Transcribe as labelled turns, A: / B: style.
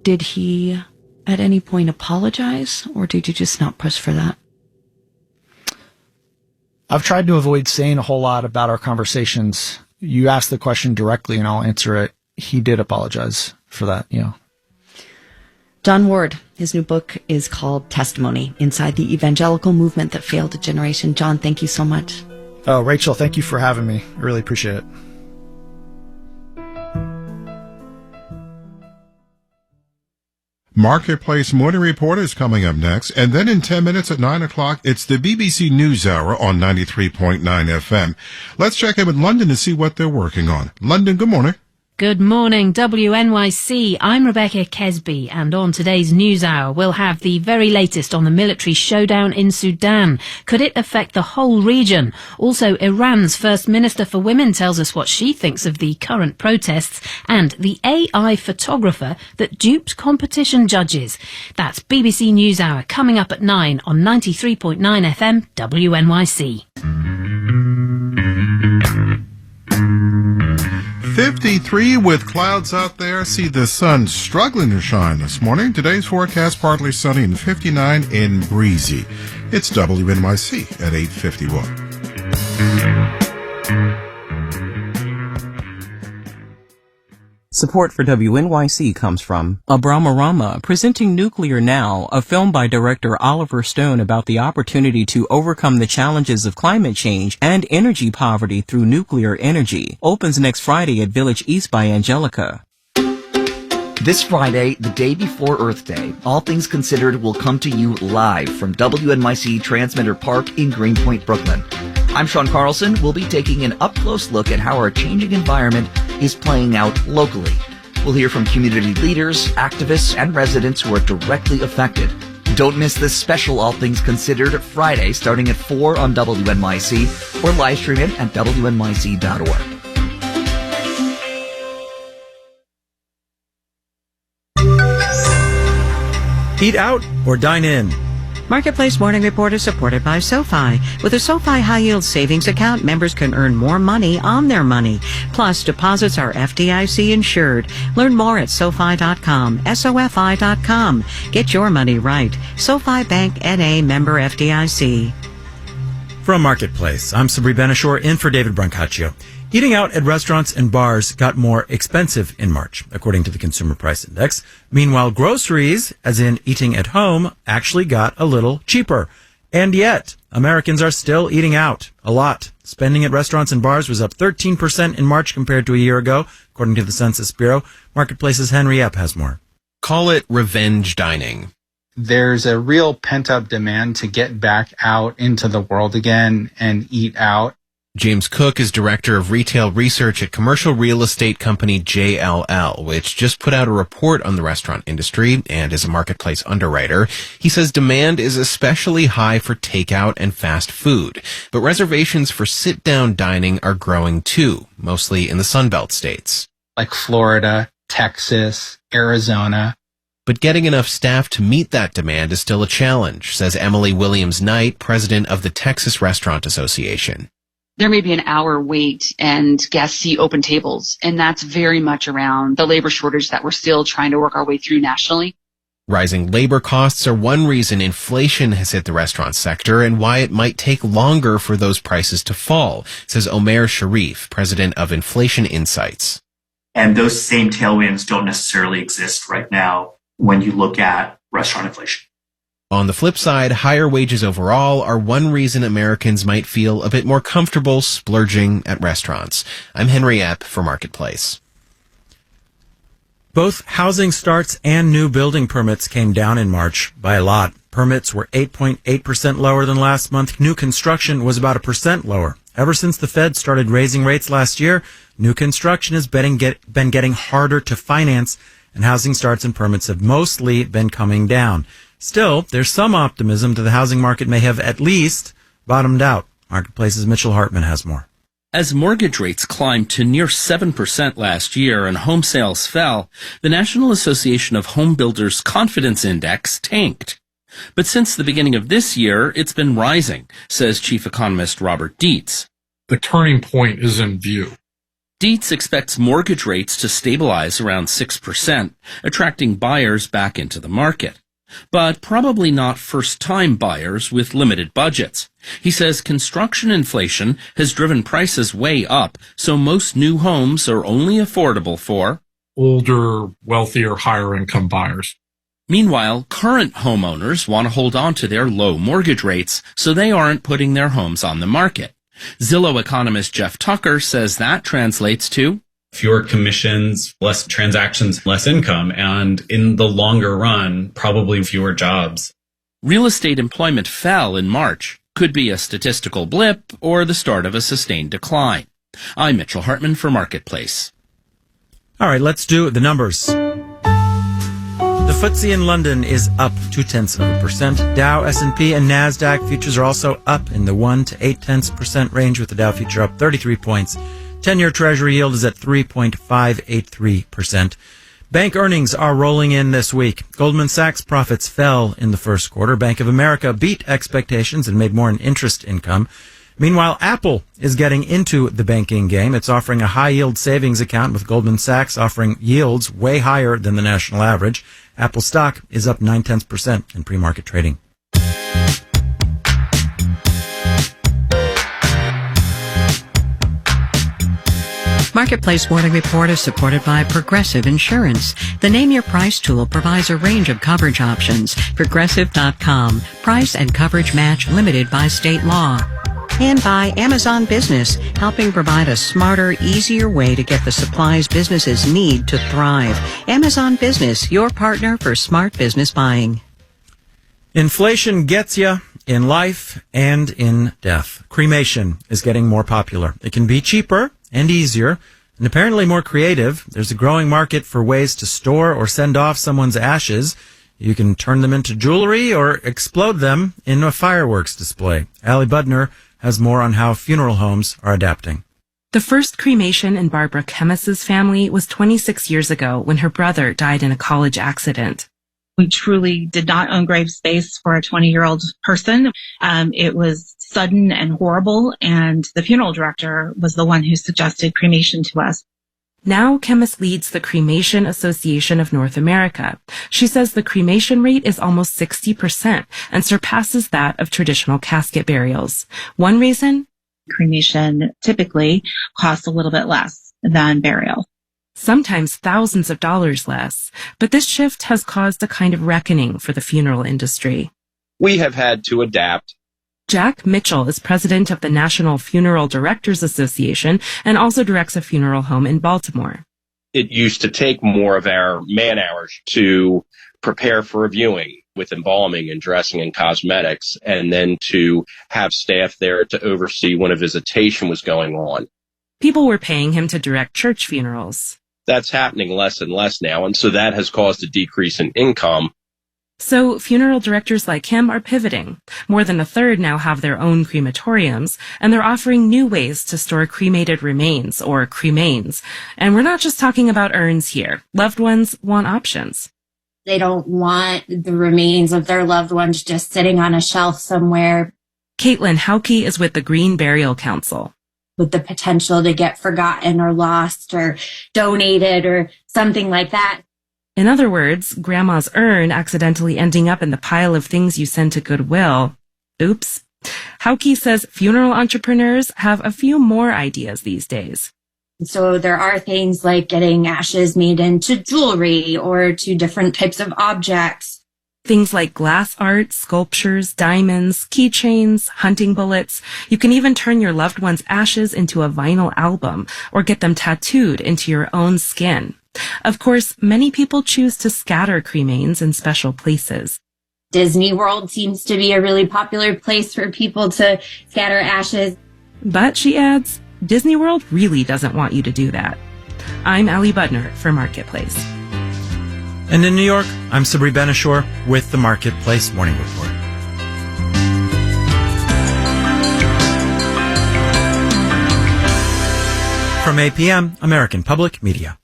A: Did he at any point apologize, or did you just not press for that?
B: I've tried to avoid saying a whole lot about our conversations. You asked the question directly and I'll answer it. He did apologize for that, yeah.
A: John Ward, his new book is called Testimony, Inside the Evangelical Movement That Failed a Generation. John, thank you so much.
B: Oh, Rachel, thank you for having me. I really appreciate it.
C: Marketplace Morning Report is coming up next, and then in 10 minutes at 9 o'clock, it's the BBC NewsHour on 93.9 FM. Let's check in with London to see what they're working on. London, good morning.
D: Good morning, WNYC. I'm Rebecca Kesby, and on today's NewsHour, we'll have the very latest on the military showdown in Sudan. Could it affect the whole region? Also, Iran's First Minister for Women tells us what she thinks of the current protests, and the AI photographer that duped competition judges. That's BBC NewsHour coming up at 9 on 93.9 FM, WNYC.
C: 53 with clouds out there. See the sun struggling to shine this morning. Today's forecast partly sunny and 59 and breezy. It's WNYC at 8:51.
E: Support for WNYC comes from Abramarama, presenting Nuclear Now, a film by director Oliver Stone about the opportunity to overcome the challenges of climate change and energy poverty through nuclear energy. Opens next Friday at Village East by Angelica.
F: This Friday, the day before Earth Day, All Things Considered will come to you live from WNYC Transmitter Park in Greenpoint, Brooklyn. I'm Sean Carlson. We'll be taking an up-close look at how our changing environment is playing out locally. We'll hear from community leaders, activists, and residents who are directly affected. Don't miss this special All Things Considered Friday starting at 4 on WNYC or live stream it at WNYC.org.
G: Eat out or dine in?
H: Marketplace Morning Report is supported by SoFi. With a SoFi High Yield Savings Account, members can earn more money on their money. Plus, deposits are FDIC insured. Learn more at SoFi.com, SoFi.com. Get your money right. SoFi Bank N.A. member FDIC.
G: From Marketplace, I'm Sabri Benashore in for David Brancaccio. Eating out at restaurants and bars got more expensive in March, according to the Consumer Price Index. Meanwhile, groceries, as in eating at home, actually got a little cheaper. And yet, Americans are still eating out a lot. Spending at restaurants and bars was up 13% in March compared to a year ago, according to the Census Bureau. Marketplace's Henry Epp has more.
I: Call it revenge dining.
J: There's a real pent-up demand to get back out into the world again and eat out.
I: James Cook is director of retail research at commercial real estate company JLL, which just put out a report on the restaurant industry and is a marketplace underwriter. He says demand is especially high for takeout and fast food, but reservations for sit-down dining are growing too, mostly in the Sunbelt states.
J: Like Florida, Texas, Arizona.
I: But getting enough staff to meet that demand is still a challenge, says Emily Williams-Knight, president of the Texas Restaurant Association.
K: There may be an hour wait and guests see open tables, and that's very much around the labor shortage that we're still trying to work our way through nationally.
I: Rising labor costs are one reason inflation has hit the restaurant sector and why it might take longer for those prices to fall, says Omer Sharif, president of Inflation Insights.
L: And those same tailwinds don't necessarily exist right now when you look at restaurant inflation.
I: On the flip side, higher wages overall are one reason Americans might feel a bit more comfortable splurging at restaurants. I'm Henry Epp for Marketplace.
G: Both housing starts and new building permits came down in March by a lot. Permits were 8.8% lower than last month. New construction was about 1% lower. Ever since the Fed started raising rates last year, new construction has been getting harder to finance, and housing starts and permits have mostly been coming down. Still, there's some optimism that the housing market may have at least bottomed out. Marketplace's Mitchell Hartman has more.
M: As mortgage rates climbed to near 7% last year and home sales fell, the National Association of Home Builders Confidence Index tanked. But since the beginning of this year, it's been rising, says Chief Economist Robert Dietz.
N: The turning point is in view.
M: Dietz expects mortgage rates to stabilize around 6%, attracting buyers back into the market. But probably not first-time buyers with limited budgets. He says construction inflation has driven prices way up, so most new homes are only affordable for
N: older, wealthier, higher-income buyers.
M: Meanwhile, current homeowners want to hold on to their low mortgage rates, so they aren't putting their homes on the market. Zillow economist Jeff Tucker says that translates to
O: fewer commissions, less transactions, less income, and in the longer run, probably fewer jobs.
M: Real estate employment fell in March. Could be a statistical blip or the start of a sustained decline. I'm Mitchell Hartman for Marketplace.
G: All right, let's do the numbers. The FTSE in London is up 0.2%. Dow, S&P, and NASDAQ futures are also up in the 1 to 0.8% range, with the Dow future up 33 points. 10-year Treasury yield is at 3.583%. Bank earnings are rolling in this week. Goldman Sachs profits fell in the first quarter. Bank of America beat expectations and made more in interest income. Meanwhile, Apple is getting into the banking game. It's offering a high-yield savings account, with Goldman Sachs offering yields way higher than the national average. Apple stock is up 0.9% in pre-market trading.
H: Marketplace Morning Report is supported by Progressive Insurance. The Name Your Price tool provides a range of coverage options. Progressive.com. Price and coverage match limited by state law. And by Amazon Business, helping provide a smarter, easier way to get the supplies businesses need to thrive. Amazon Business, your partner for smart business buying.
G: Inflation gets you in life and in death. Cremation is getting more popular. It can be cheaper and easier, and apparently more creative. There's a growing market for ways to store or send off someone's ashes. You can turn them into jewelry or explode them in a fireworks display. Allie Budner has more on how funeral homes are adapting.
P: The first cremation in Barbara Kemmis's family was 26 years ago when her brother died in a college accident.
Q: We truly did not own grave space for a 20-year-old person. It was sudden and horrible, and the funeral director was the one who suggested cremation to us.
P: Now, Kemmis leads the Cremation Association of North America. She says the cremation rate is almost 60% and surpasses that of traditional casket burials. One reason?
Q: Cremation typically costs a little bit less than burial.
P: Sometimes thousands of dollars less. But this shift has caused a kind of reckoning for the funeral industry.
R: We have had to adapt.
P: Jack Mitchell is president of the National Funeral Directors Association and also directs a funeral home in Baltimore.
R: It used to take more of our man hours to prepare for a viewing with embalming and dressing and cosmetics, and then to have staff there to oversee when a visitation was going on.
P: People were paying him to direct church funerals.
R: That's happening less and less now, and so that has caused a decrease in income.
P: So funeral directors like him are pivoting. More than a third now have their own crematoriums, and they're offering new ways to store cremated remains, or cremains. And we're not just talking about urns here. Loved ones want options.
S: They don't want the remains of their loved ones just sitting on a shelf somewhere.
P: Caitlin Hauke is with the Green Burial Council.
S: With the potential to get forgotten or lost or donated or something like that.
P: In other words, grandma's urn accidentally ending up in the pile of things you send to Goodwill. Oops. Hauke says funeral entrepreneurs have a few more ideas these days.
S: So there are things like getting ashes made into jewelry or to different types of objects.
P: Things like glass art, sculptures, diamonds, keychains, hunting bullets. You can even turn your loved one's ashes into a vinyl album or get them tattooed into your own skin. Of course, many people choose to scatter cremains in special places.
S: Disney World seems to be a really popular place for people to scatter ashes.
P: But, she adds, Disney World really doesn't want you to do that. I'm Allie Budner for Marketplace.
G: And in New York, I'm Sabri Benishore with the Marketplace Morning Report. From APM, American Public Media.